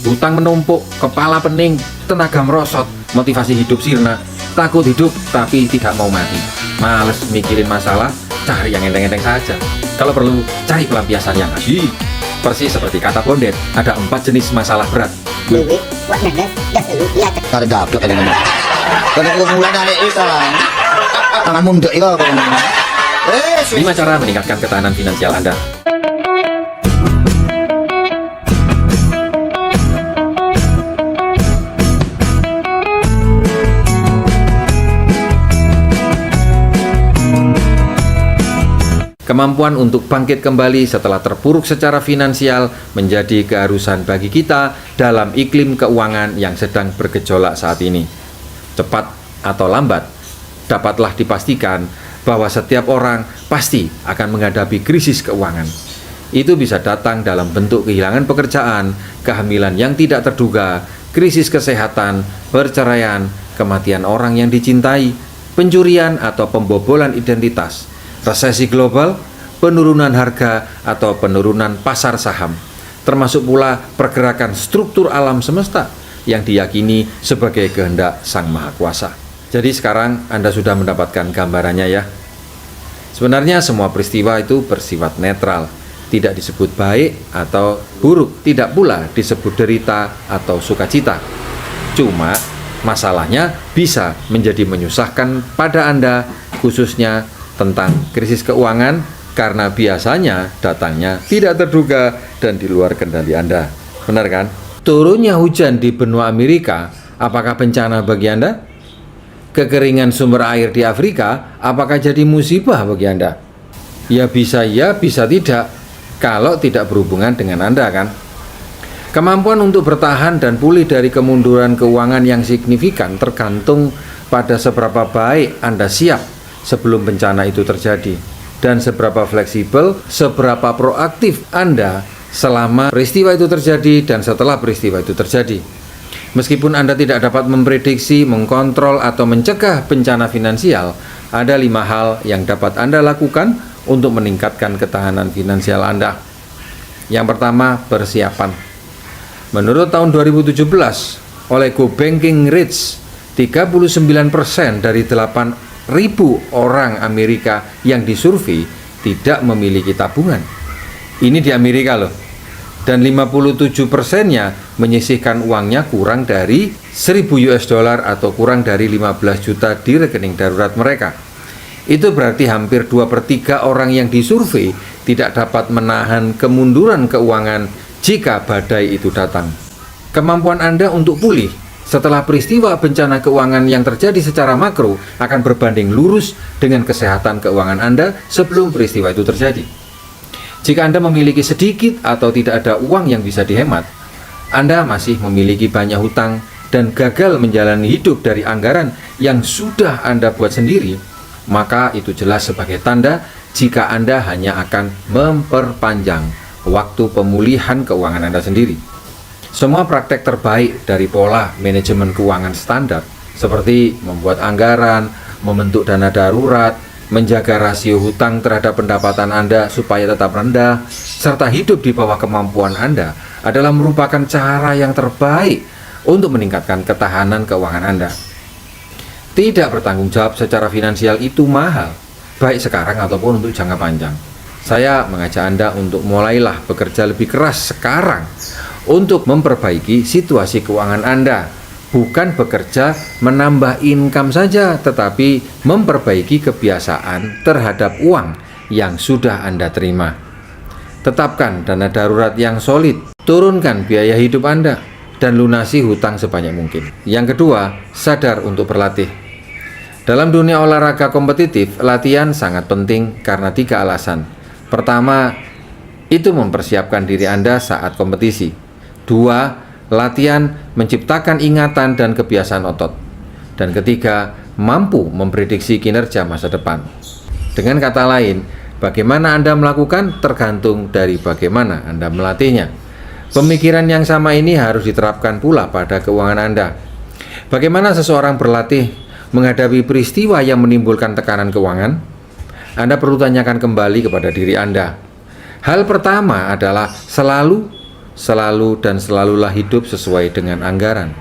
Hutang menumpuk, kepala pening, tenaga merosot, motivasi hidup sirna, takut hidup tapi tidak mau mati. Males mikirin masalah, cari yang enteng-enteng saja. Kalau perlu, cari pelampiasan yang asik. Persis seperti kata Bondet, ada 4 jenis masalah berat. Duit, buat nenes, gas lu, iya cek. Kada dapat tadi ngomong. Kada ko mulai dari itu lang. Tangan munduk itu apa ngomong. 5 cara meningkatkan ketahanan finansial Anda. Kemampuan untuk bangkit kembali setelah terpuruk secara finansial menjadi keharusan bagi kita dalam iklim keuangan yang sedang bergejolak saat ini. Cepat atau lambat, dapatlah dipastikan bahwa setiap orang pasti akan menghadapi krisis keuangan. Itu bisa datang dalam bentuk kehilangan pekerjaan, kehamilan yang tidak terduga, krisis kesehatan, perceraian, kematian orang yang dicintai, pencurian atau pembobolan identitas, resesi global, penurunan harga atau penurunan pasar saham, termasuk pula pergerakan struktur alam semesta yang diyakini sebagai kehendak Sang Maha Kuasa. Jadi sekarang Anda sudah mendapatkan gambarannya ya. Sebenarnya semua peristiwa itu bersifat netral, tidak disebut baik atau buruk, tidak pula disebut derita atau sukacita. Cuma masalahnya bisa menjadi menyusahkan pada Anda, khususnya tentang krisis keuangan, karena biasanya datangnya tidak terduga dan di luar kendali Anda. Benar kan? Turunnya hujan di benua Amerika, apakah bencana bagi Anda? Kekeringan sumber air di Afrika, apakah jadi musibah bagi Anda? Ya, bisa tidak, kalau tidak berhubungan dengan Anda kan? Kemampuan untuk bertahan dan pulih dari kemunduran keuangan yang signifikan tergantung pada seberapa baik Anda siap sebelum bencana itu terjadi, dan seberapa fleksibel, seberapa proaktif Anda selama peristiwa itu terjadi dan setelah peristiwa itu terjadi. Meskipun Anda tidak dapat memprediksi, mengkontrol, atau mencegah bencana finansial, ada 5 hal yang dapat Anda lakukan untuk meningkatkan ketahanan finansial Anda. Yang pertama, persiapan. Menurut tahun 2017, oleh Go Banking Reach, 39% dari 8.000 orang Amerika yang disurvei tidak memiliki tabungan. Ini di Amerika loh. Dan 57%-nya menyisihkan uangnya kurang dari 1.000 US dollar atau kurang dari 15 juta di rekening darurat mereka. Itu berarti hampir 2/3 orang yang disurvei tidak dapat menahan kemunduran keuangan jika badai itu datang. Kemampuan Anda untuk pulih setelah peristiwa bencana keuangan yang terjadi secara makro akan berbanding lurus dengan kesehatan keuangan Anda sebelum peristiwa itu terjadi. Jika Anda memiliki sedikit atau tidak ada uang yang bisa dihemat, Anda masih memiliki banyak hutang dan gagal menjalani hidup dari anggaran yang sudah Anda buat sendiri, maka itu jelas sebagai tanda jika Anda hanya akan memperpanjang waktu pemulihan keuangan Anda sendiri. Semua praktek terbaik dari pola manajemen keuangan standar seperti membuat anggaran, membentuk dana darurat, menjaga rasio hutang terhadap pendapatan Anda supaya tetap rendah, serta hidup di bawah kemampuan Anda adalah merupakan cara yang terbaik untuk meningkatkan ketahanan keuangan Anda. Tidak bertanggung jawab secara finansial itu mahal, baik sekarang ataupun untuk jangka panjang. Saya mengajak Anda untuk mulailah bekerja lebih keras sekarang untuk memperbaiki situasi keuangan Anda. Bukan bekerja menambah income saja, tetapi memperbaiki kebiasaan terhadap uang yang sudah Anda terima. Tetapkan dana darurat yang solid, turunkan biaya hidup Anda, dan lunasi hutang sebanyak mungkin. Yang kedua, sadar untuk berlatih. Dalam dunia olahraga kompetitif, latihan sangat penting karena 3 alasan. Pertama, itu mempersiapkan diri Anda saat kompetisi. 2, latihan menciptakan ingatan dan kebiasaan otot. Dan ketiga, mampu memprediksi kinerja masa depan. Dengan kata lain, bagaimana Anda melakukan tergantung dari bagaimana Anda melatihnya. Pemikiran yang sama ini harus diterapkan pula pada keuangan Anda. Bagaimana seseorang berlatih menghadapi peristiwa yang menimbulkan tekanan keuangan? Anda perlu tanyakan kembali kepada diri Anda. Hal pertama adalah selalu selalu dan selalulah hidup sesuai dengan anggaran.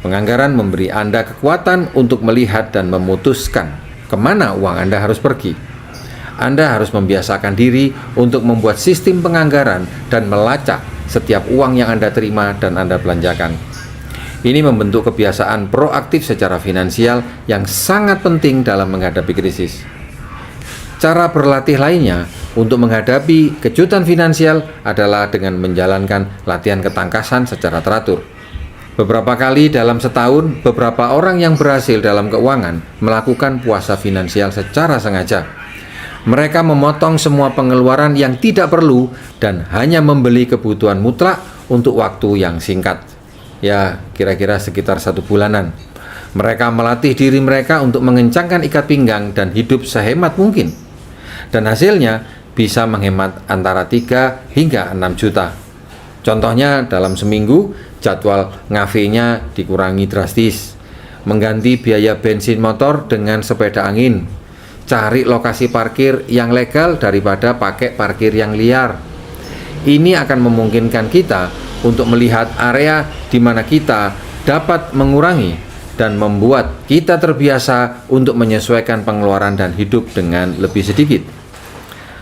Penganggaran memberi Anda kekuatan untuk melihat dan memutuskan kemana uang Anda harus pergi. Anda harus membiasakan diri untuk membuat sistem penganggaran dan melacak setiap uang yang Anda terima dan Anda belanjakan. Ini membentuk kebiasaan proaktif secara finansial yang sangat penting dalam menghadapi krisis. Cara berlatih lainnya untuk menghadapi kejutan finansial adalah dengan menjalankan latihan ketangkasan secara teratur. Beberapa kali dalam setahun, beberapa orang yang berhasil dalam keuangan melakukan puasa finansial secara sengaja. Mereka memotong semua pengeluaran yang tidak perlu dan hanya membeli kebutuhan mutlak untuk waktu yang singkat. Ya, kira-kira sekitar 1 bulanan. Mereka melatih diri mereka untuk mengencangkan ikat pinggang dan hidup sehemat mungkin. Dan hasilnya bisa menghemat antara 3 hingga 6 juta. Contohnya dalam seminggu, jadwal ngafenya dikurangi drastis. Mengganti biaya bensin motor dengan sepeda angin. Cari lokasi parkir yang legal daripada pakai parkir yang liar. Ini akan memungkinkan kita untuk melihat area di mana kita dapat mengurangi dan membuat kita terbiasa untuk menyesuaikan pengeluaran dan hidup dengan lebih sedikit.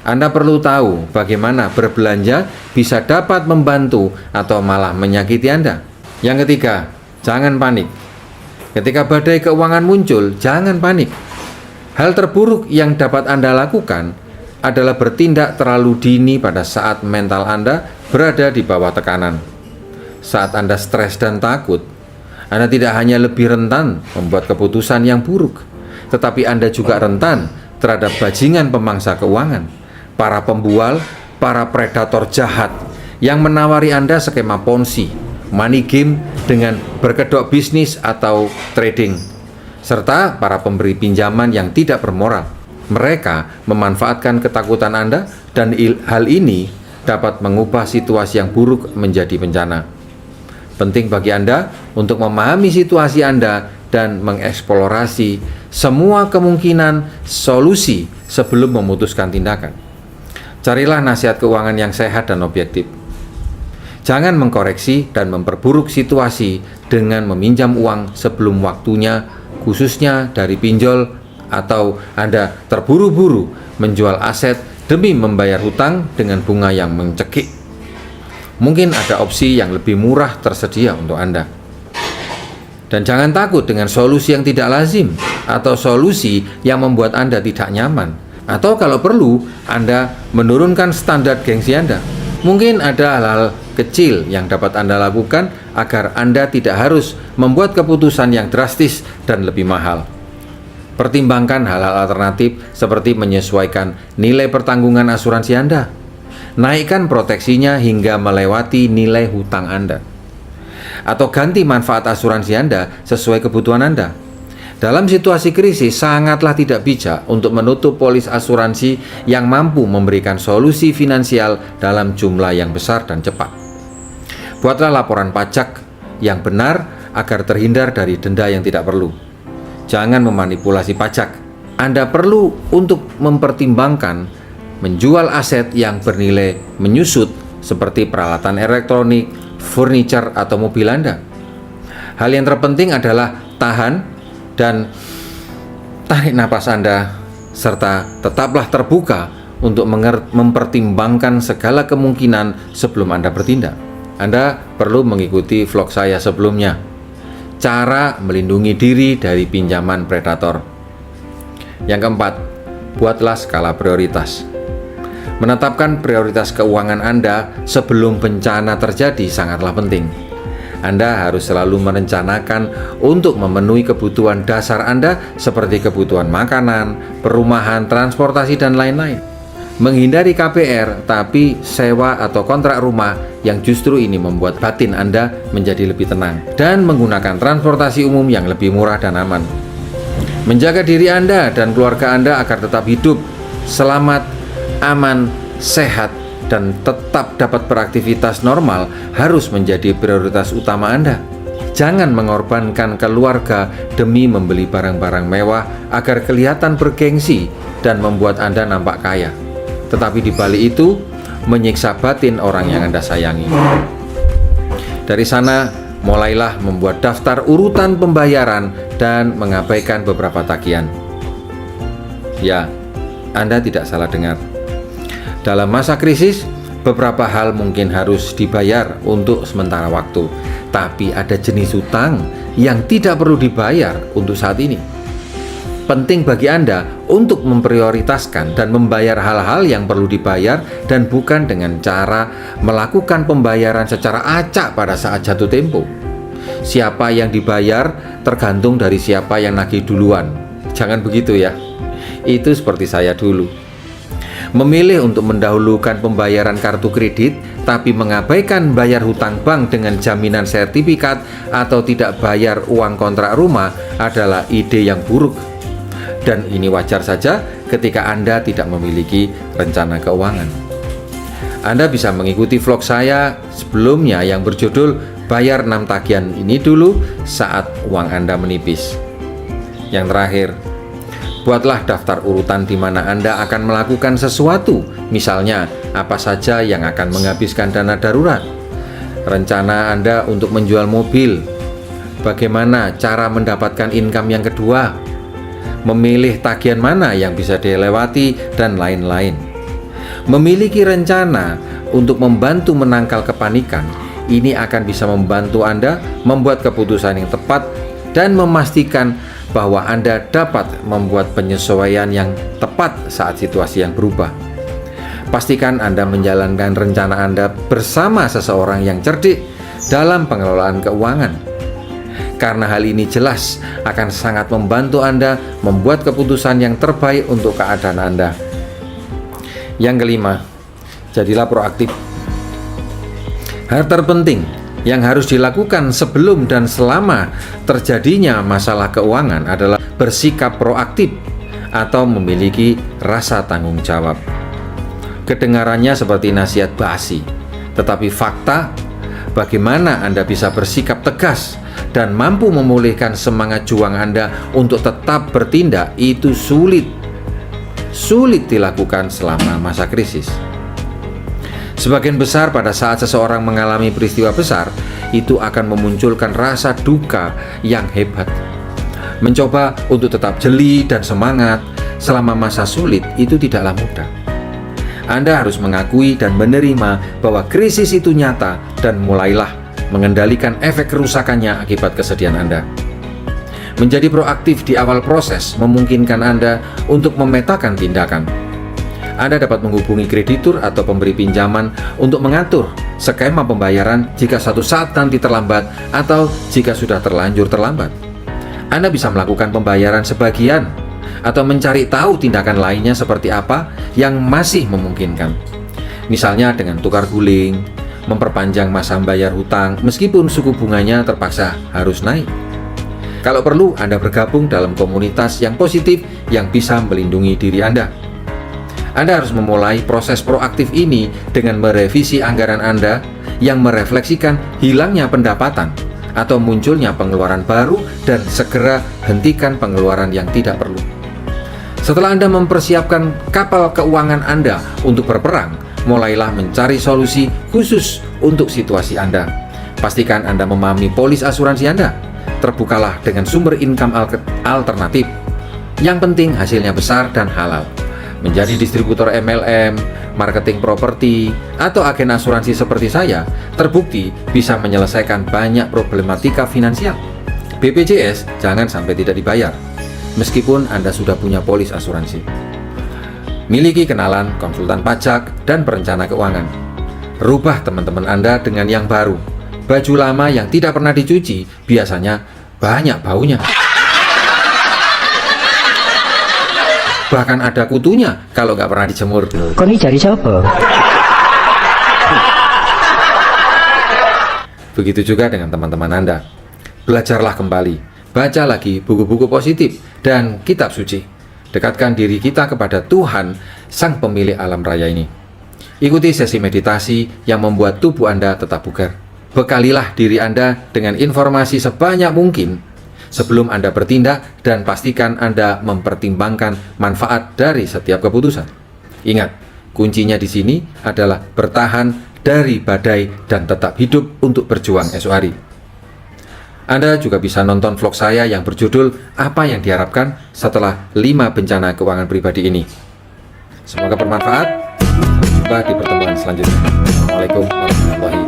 Anda perlu tahu bagaimana berbelanja bisa dapat membantu atau malah menyakiti Anda. Yang ketiga, jangan panik. Ketika badai keuangan muncul, jangan panik. Hal terburuk yang dapat Anda lakukan adalah bertindak terlalu dini pada saat mental Anda berada di bawah tekanan. Saat Anda stres dan takut, Anda tidak hanya lebih rentan membuat keputusan yang buruk, tetapi Anda juga rentan terhadap bajingan pemangsa keuangan, para pembual, para predator jahat yang menawari Anda skema ponzi, money game dengan berkedok bisnis atau trading, serta para pemberi pinjaman yang tidak bermoral. Mereka memanfaatkan ketakutan Anda dan hal ini dapat mengubah situasi yang buruk menjadi bencana. Penting bagi Anda untuk memahami situasi Anda dan mengeksplorasi semua kemungkinan solusi sebelum memutuskan tindakan. Carilah nasihat keuangan yang sehat dan objektif. Jangan mengkoreksi dan memperburuk situasi dengan meminjam uang sebelum waktunya, khususnya dari pinjol, atau Anda terburu-buru menjual aset demi membayar hutang dengan bunga yang mencekik. Mungkin ada opsi yang lebih murah tersedia untuk Anda. Dan jangan takut dengan solusi yang tidak lazim atau solusi yang membuat Anda tidak nyaman. Atau kalau perlu, Anda menurunkan standar gengsi Anda. Mungkin ada hal-hal kecil yang dapat Anda lakukan agar Anda tidak harus membuat keputusan yang drastis dan lebih mahal. Pertimbangkan hal-hal alternatif seperti menyesuaikan nilai pertanggungan asuransi Anda. Naikkan proteksinya hingga melewati nilai hutang Anda. Atau ganti manfaat asuransi Anda sesuai kebutuhan Anda. Dalam situasi krisis, sangatlah tidak bijak untuk menutup polis asuransi yang mampu memberikan solusi finansial dalam jumlah yang besar dan cepat. Buatlah laporan pajak yang benar agar terhindar dari denda yang tidak perlu. Jangan memanipulasi pajak. Anda perlu untuk mempertimbangkan menjual aset yang bernilai menyusut seperti peralatan elektronik, furniture, atau mobil Anda. Hal yang terpenting adalah tahan dan tarik napas Anda, serta tetaplah terbuka untuk mempertimbangkan segala kemungkinan sebelum Anda bertindak. Anda perlu mengikuti vlog saya sebelumnya, cara melindungi diri dari pinjaman predator. Yang keempat, buatlah skala prioritas. Menetapkan prioritas keuangan Anda sebelum bencana terjadi sangatlah penting. Anda harus selalu merencanakan untuk memenuhi kebutuhan dasar Anda seperti kebutuhan makanan, perumahan, transportasi, dan lain-lain. Menghindari KPR tapi sewa atau kontrak rumah yang justru ini membuat batin Anda menjadi lebih tenang. Dan menggunakan transportasi umum yang lebih murah dan aman. Menjaga diri Anda dan keluarga Anda agar tetap hidup, selamat, aman, sehat, dan tetap dapat beraktivitas normal harus menjadi prioritas utama Anda. Jangan mengorbankan keluarga demi membeli barang-barang mewah agar kelihatan bergengsi dan membuat Anda nampak kaya. Tetapi di balik itu, menyiksa batin orang yang Anda sayangi. Dari sana, mulailah membuat daftar urutan pembayaran dan mengabaikan beberapa tagihan. Ya, Anda tidak salah dengar. Dalam masa krisis, beberapa hal mungkin harus dibayar untuk sementara waktu, tapi ada jenis hutang yang tidak perlu dibayar untuk saat ini. Penting bagi Anda untuk memprioritaskan dan membayar hal-hal yang perlu dibayar dan bukan dengan cara melakukan pembayaran secara acak pada saat jatuh tempo. Siapa yang dibayar tergantung dari siapa yang nagih duluan. Jangan begitu ya. Itu seperti saya dulu. Memilih untuk mendahulukan pembayaran kartu kredit tapi mengabaikan bayar hutang bank dengan jaminan sertifikat atau tidak bayar uang kontrak rumah adalah ide yang buruk. Dan ini wajar saja ketika Anda tidak memiliki rencana keuangan. Anda bisa mengikuti vlog saya sebelumnya yang berjudul Bayar 6 Tagihan ini dulu saat uang Anda menipis. Yang terakhir, buatlah daftar urutan di mana Anda akan melakukan sesuatu, misalnya apa saja yang akan menghabiskan dana darurat, rencana Anda untuk menjual mobil, bagaimana cara mendapatkan income yang kedua, memilih tagihan mana yang bisa dilewati, dan lain-lain. Memiliki rencana untuk membantu menangkal kepanikan, ini akan bisa membantu Anda membuat keputusan yang tepat dan memastikan bahwa Anda dapat membuat penyesuaian yang tepat saat situasi yang berubah. Pastikan Anda menjalankan rencana Anda bersama seseorang yang cerdik dalam pengelolaan keuangan. Karena hal ini jelas akan sangat membantu Anda membuat keputusan yang terbaik untuk keadaan Anda. Yang kelima, jadilah proaktif. Hal terpenting yang harus dilakukan sebelum dan selama terjadinya masalah keuangan adalah bersikap proaktif atau memiliki rasa tanggung jawab. Kedengarannya seperti nasihat basi, tetapi fakta bagaimana Anda bisa bersikap tegas dan mampu memulihkan semangat juang Anda untuk tetap bertindak itu sulit dilakukan selama masa krisis. Sebagian besar pada saat seseorang mengalami peristiwa besar, itu akan memunculkan rasa duka yang hebat. Mencoba untuk tetap jeli dan semangat selama masa sulit itu tidaklah mudah. Anda harus mengakui dan menerima bahwa krisis itu nyata dan mulailah mengendalikan efek kerusakannya akibat kesedihan Anda. Menjadi proaktif di awal proses memungkinkan Anda untuk memetakan tindakan. Anda dapat menghubungi kreditur atau pemberi pinjaman untuk mengatur skema pembayaran jika suatu saat nanti terlambat atau jika sudah terlanjur terlambat. Anda bisa melakukan pembayaran sebagian atau mencari tahu tindakan lainnya seperti apa yang masih memungkinkan. Misalnya dengan tukar guling, memperpanjang masa bayar hutang meskipun suku bunganya terpaksa harus naik. Kalau perlu, Anda bergabung dalam komunitas yang positif yang bisa melindungi diri Anda. Anda harus memulai proses proaktif ini dengan merevisi anggaran Anda yang merefleksikan hilangnya pendapatan atau munculnya pengeluaran baru dan segera hentikan pengeluaran yang tidak perlu. Setelah Anda mempersiapkan kapal keuangan Anda untuk berperang, mulailah mencari solusi khusus untuk situasi Anda. Pastikan Anda memahami polis asuransi Anda. Terbukalah dengan sumber income alternatif. Yang penting hasilnya besar dan halal. Menjadi distributor MLM, marketing properti, atau agen asuransi seperti saya, terbukti bisa menyelesaikan banyak problematika finansial. BPJS jangan sampai tidak dibayar, meskipun Anda sudah punya polis asuransi. Miliki kenalan konsultan pajak dan perencana keuangan. Rubah teman-teman Anda dengan yang baru. Baju lama yang tidak pernah dicuci biasanya banyak baunya. Bahkan ada kutunya kalau nggak pernah dijemur. Kok ini jari siapa? Begitu juga dengan teman-teman Anda. Belajarlah kembali, baca lagi buku-buku positif dan kitab suci. Dekatkan diri kita kepada Tuhan, Sang Pemilik alam raya ini. Ikuti sesi meditasi yang membuat tubuh Anda tetap bugar. Bekalilah diri Anda dengan informasi sebanyak mungkin sebelum Anda bertindak dan pastikan Anda mempertimbangkan manfaat dari setiap keputusan. Ingat, Kuncinya di sini adalah bertahan dari badai dan tetap hidup untuk berjuang esok hari. Anda juga bisa nonton vlog saya yang berjudul Apa yang diharapkan setelah 5 bencana keuangan pribadi ini. Semoga bermanfaat. Sampai jumpa di pertemuan selanjutnya. Assalamualaikum warahmatullahi wabarakatuh.